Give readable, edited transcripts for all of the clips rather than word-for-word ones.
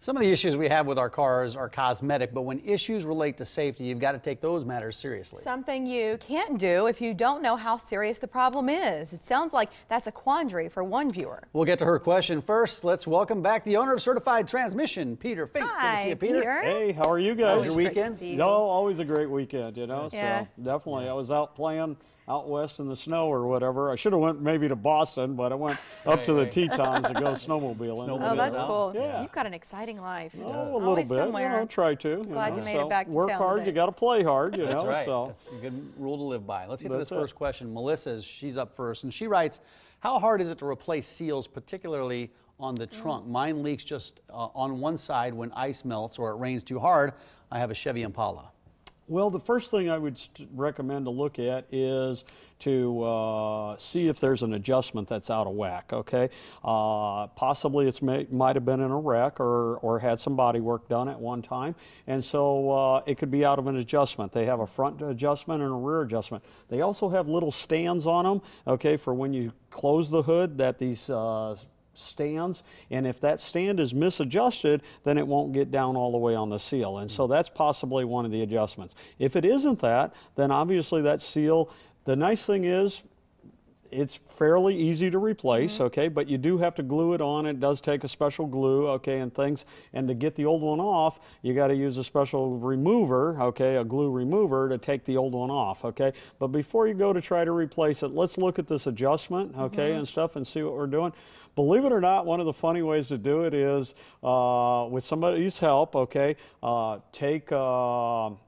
Some of the issues we have with our cars are cosmetic, but when issues relate to safety, you've got to take those matters seriously. Something you can't do if you don't know how serious the problem is. It sounds like that's a quandary for one viewer. We'll get to her question first. Let's welcome back the owner of Certified Transmission, Peter Fink. Hi, good to see you, Peter. Hey, how are you guys? How was your weekend? No, always a great weekend, you know. Yeah. So definitely, I was out playing out west in the snow or whatever. I should have went maybe to Boston, but I went up to the Tetons to go snowmobiling. Oh, that's cool. Yeah. You've got an exciting life. Oh, a little Always bit. somewhere. You know, try to. Glad you made it back to work town hard, today. you got to play hard, you That's know. right. So That's a good rule to live by. Let's get to this That's first question. Melissa, she's up first, and she writes, how hard is it to replace seals, particularly on the trunk? Mine leaks just on one side when ice melts or it rains too hard. I have a Chevy Impala. Well, the first thing I would recommend to look at is to see if there's an adjustment that's out of whack, okay? Possibly it might have been in a wreck or had some body work done at one time, and so it could be out of an adjustment. They have a front adjustment and a rear adjustment. They also have little stands on them, okay, for when you close the hood that these stands, and if that stand is misadjusted, then it won't get down all the way on the seal, and so that's possibly one of the adjustments. If it isn't that, then obviously that seal, the nice thing is it's fairly easy to replace, okay, but you do have to glue it on. It does take a special glue, okay, and things, and to get the old one off, you got to use a special remover, okay, a glue remover to take the old one off, okay. But before you go to try to replace it, let's look at this adjustment, okay, and stuff, and see what we're doing. Believe it or not, one of the funny ways to do it is with somebody's help, okay, take everything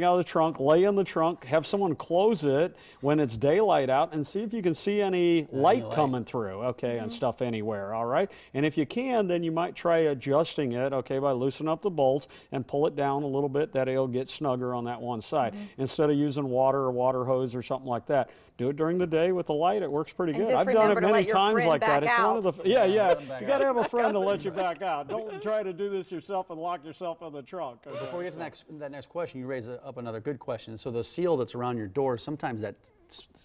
out of the trunk, lay in the trunk, have someone close it when it's daylight out, and see if you can see any light coming through, okay, and stuff anywhere, all right? And if you can, then you might try adjusting it, okay, by loosening up the bolts and pull it down a little bit, that it'll get snugger on that one side. Instead of using water or water hose or something like that. Do it during the day with the light, it works pretty good. I've done it many times like that. It's one of the, you got to have a friend to let you back out. Don't try to do this yourself and lock yourself in the trunk. Okay? Before we get to that next question, you raise up another good question. So the seal that's around your door, sometimes that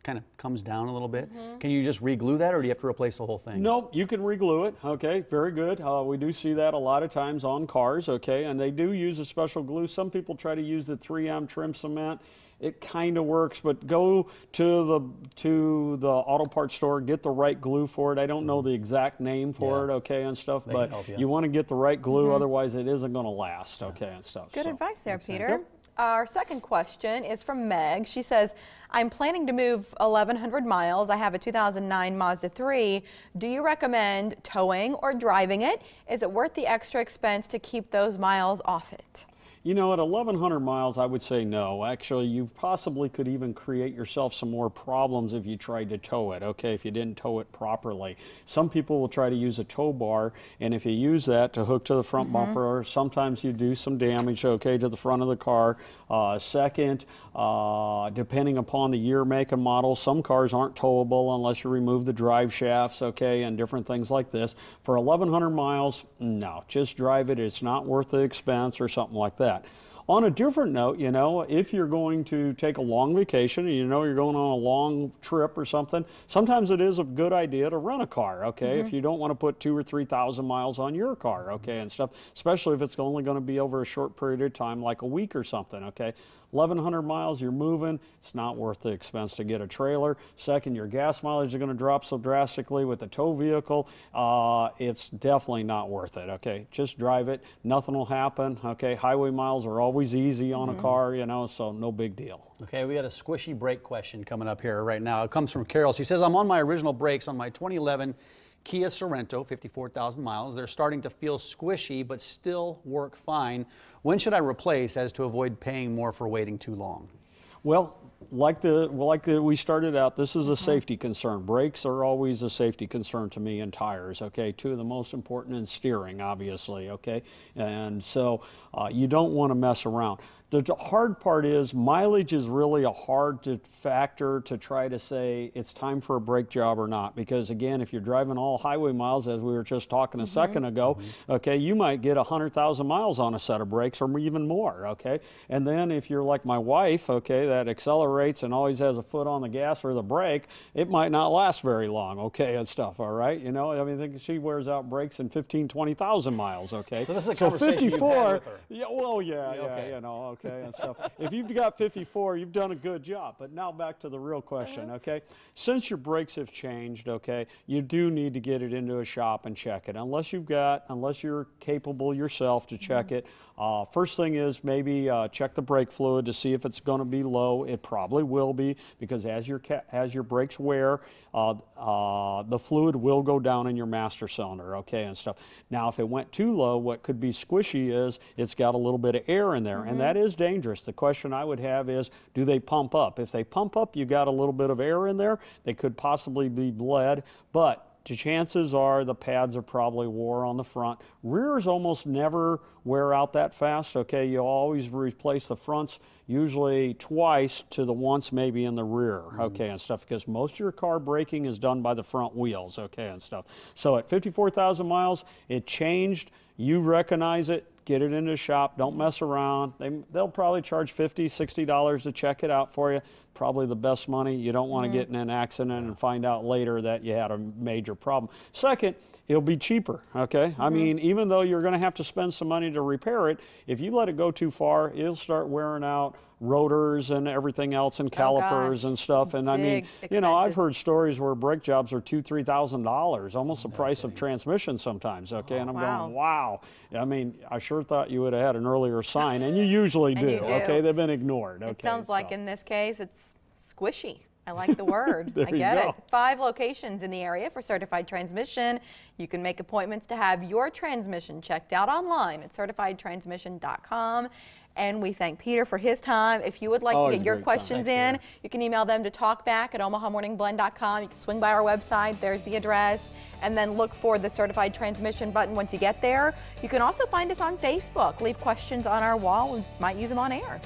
kind of comes down a little bit. Can you just re-glue that, or do you have to replace the whole thing? No, you can re-glue it, okay, very good. We do see that a lot of times on cars, okay, and they do use a special glue. Some people try to use the 3M trim cement. It kind of works, but go to the auto parts store, get the right glue for it. I don't know the exact name for it, okay, and stuff, but you want to get the right glue, otherwise it isn't going to last, okay, and stuff. Good advice there, Peter. Our second question is from Meg. She says, I'm planning to move 1,100 miles. I have a 2009 Mazda 3. Do you recommend towing or driving it? Is it worth the extra expense to keep those miles off it? You know, at 1,100 miles, I would say no. Actually, you possibly could even create yourself some more problems if you tried to tow it, okay, if you didn't tow it properly. Some people will try to use a tow bar, and if you use that to hook to the front bumper, sometimes you do some damage, okay, to the front of the car. Second, depending upon the year, make, and model, some cars aren't towable unless you remove the drive shafts, okay, and different things like this. For 1,100 miles, no, just drive it. It's not worth the expense or something like that. On a different note, you know, if you're going to take a long vacation and you know you're going on a long trip or something, sometimes it is a good idea to rent a car, okay, if you don't want to put 2,000 or 3,000 miles on your car, okay, and stuff, especially if it's only going to be over a short period of time, like a week or something, okay. 1,100 miles, you're moving, it's not worth the expense to get a trailer. Second, your gas mileage is going to drop so drastically with the tow vehicle, it's definitely not worth it, okay. Just drive it, nothing will happen, okay. Highway miles are always easy on a car, you know, so no big deal. Okay, we got a squishy brake question coming up here right now. It comes from Carol. She says, I'm on my original brakes on my 2011 Kia Sorento, 54,000 miles. They're starting to feel squishy, but still work fine. When should I replace as to avoid paying more for waiting too long? Well, we started out, this is a safety concern. Brakes are always a safety concern to me, and tires, okay? Two of the most important, in steering, obviously, okay? And so you don't want to mess around. The hard part is mileage is really a hard factor to try to say it's time for a brake job or not, because again, if you're driving all highway miles, as we were just talking a second ago, okay, you might get 100,000 miles on a set of brakes or even more, okay? And then if you're like my wife, okay, that accelerator accelerates and always has a foot on the gas or the brake, it might not last very long, okay, and stuff, all right? You know, I mean, she wears out brakes in 15, 20,000 miles, okay? So this is a conversation you've had with her. Yeah, well, yeah, Okay. you know, okay, and stuff. If you've got 54, you've done a good job. But now back to the real question, okay? Since your brakes have changed, okay, you do need to get it into a shop and check it. Unless you're capable yourself to check it. First thing is maybe check the brake fluid to see if it's going to be low. It probably will be, because as your brakes wear, the fluid will go down in your master cylinder, okay, and stuff. Now, if it went too low, what could be squishy is it's got a little bit of air in there, and that is dangerous. The question I would have is, do they pump up? If they pump up, you got a little bit of air in there, they could possibly be bled, but the chances are the pads are probably wore on the front. Rears almost never wear out that fast, okay? You always replace the fronts usually twice to the once maybe in the rear, okay, and stuff, because most of your car braking is done by the front wheels, okay, and stuff. So at 54,000 miles, it changed. You recognize it. Get it into the shop. Don't mess around. They'll probably charge $50, $60 to check it out for you. Probably the best money. You don't want to get in an accident and find out later that you had a major problem. Second, it'll be cheaper, okay? I mean, even though you're going to have to spend some money to repair it, if you let it go too far, it'll start wearing out rotors and everything else and calipers and stuff. And I mean, you know, I've heard stories where brake jobs are $2,000, $3,000, almost the price of transmission sometimes, okay? And I'm going, wow. I mean, I sure thought you would have had an earlier sign, and you usually do, okay? They've been ignored, okay? It sounds like in this case, it's squishy. I like the word. There I you get go. it. 5 locations in the area for certified transmission. You can make appointments to have your transmission checked out online at certifiedtransmission.com. And we thank Peter for his time. If you would like to get your questions in, you can email them to talkback@omahamorningblend.com. You can swing by our website. There's the address. And then look for the certified transmission button once you get there. You can also find us on Facebook. Leave questions on our wall. We might use them on air.